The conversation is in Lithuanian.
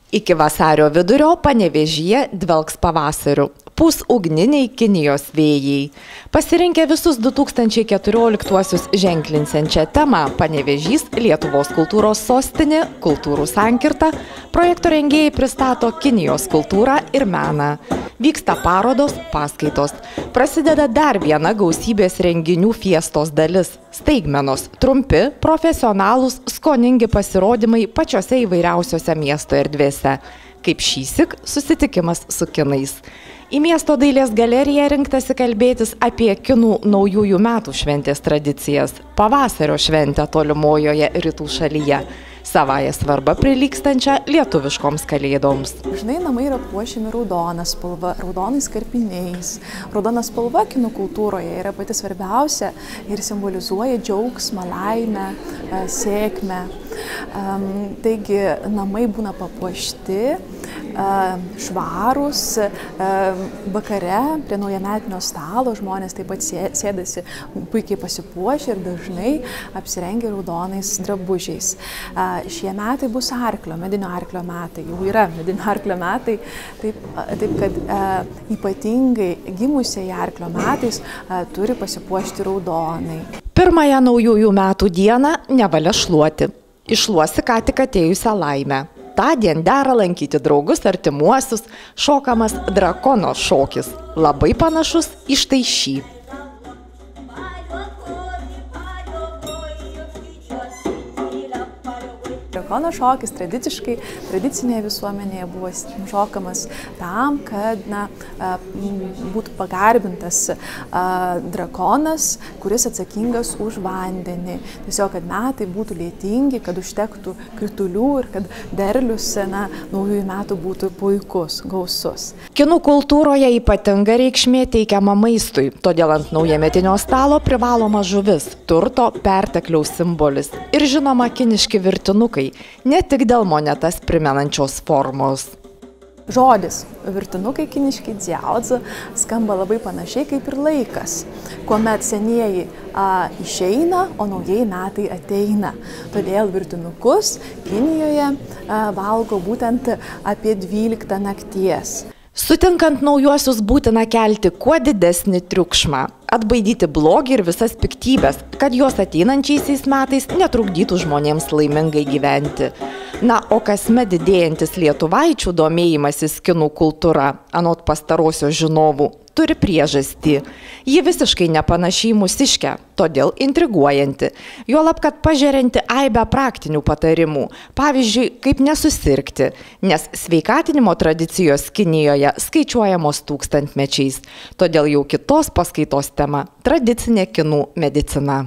Iki vasario vidurio Panevėžyje dvelks pavasariu. Pūs ugniniai Kinijos vėjai. Pasirinkę visus 2014-uosius ženklinsiančią temą Panevėžys, Lietuvos kultūros sostinė, kultūrų sankirta, projekto rengėjai pristato Kinijos kultūrą ir meną. Vyksta parodos, paskaitos. Prasideda dar viena gausybės renginių fiestos dalis – staigmenos, trumpi, profesionalūs, skoningi pasirodymai pačiose įvairiausiose miesto erdvėse. Kaip šįsyk susitikimas su kinais. Į miesto dailės galeriją rinktasi kalbėtis apie kinų naujųjų metų šventės tradicijas, pavasario šventę tolimojoje rytų šalyje, savąją svarbą prilygstančią lietuviškoms kalėdoms. Dažnai namai yra puošiami raudona spalva, raudonais karpiniais. Raudona spalva kinų kultūroje yra pati svarbiausia ir simbolizuoja džiaugsmą, laimę, sėkmę. Taigi namai būna papuošti, švarūs, vakare prie naujametinio stalo žmonės taip pat sėdasi puikiai pasipuošę ir dažnai apsirengia raudonais drabužiais. Šie metai bus medinio arklio metai, jau yra medinio arklio metai, taip kad ypatingai gimusieji arklio metais turi pasipuošti raudonai. Pirmąją naujųjų metų dieną nevalia šluoti. Iššluosi ką tik atėjusią laimę. Tądien dera lankyti draugus, artimuosius, šokamas drakono šokis, labai panašus į štai šį. Drakono šokis tradicinėje visuomenėje buvo šokamas tam, kad būtų pagarbintas drakonas, kuris atsakingas už vandenį. Tiesiog, kad metai būtų lietingi, kad užtektų kritulių ir kad derlius naujųjų metų būtų puikus, gausus. Kinų kultūroje ypatinga reikšmė teikiama maistui, todėl ant naujametinio stalo privaloma žuvis, turto pertekliaus simbolis ir žinoma kiniški virtinukai. Ne tik dėl monetas primenančios formos. Žodis virtinukai kiniški dziaozi skamba labai panašiai kaip ir laikas, kuomet senieji išeina, o naujieji metai ateina. Todėl virtinukus Kinijoje valgo būtent apie 12 nakties. Sutinkant naujuosius būtina kelti kuo didesnį triukšmą, atbaidyti blogį ir visas piktybės, kad juos ateinančiaisiais metais netrukdytų žmonėms laimingai gyventi. O kasmet didėjantis lietuvaičių domėjimasis kinų kultūra, anot pastarosios žinovų, turi priežastį. Ji visiškai nepanašiai mūsiškę, todėl intriguojanti. Juolab, kad pažerianti aibę praktinių patarimų. Pavyzdžiui, kaip nesusirgti, nes sveikatinimo tradicijos Kinijoje skaičiuojamos tūkstantmečiais. Todėl jau kitos paskaitos tema – tradicinė kinų medicina.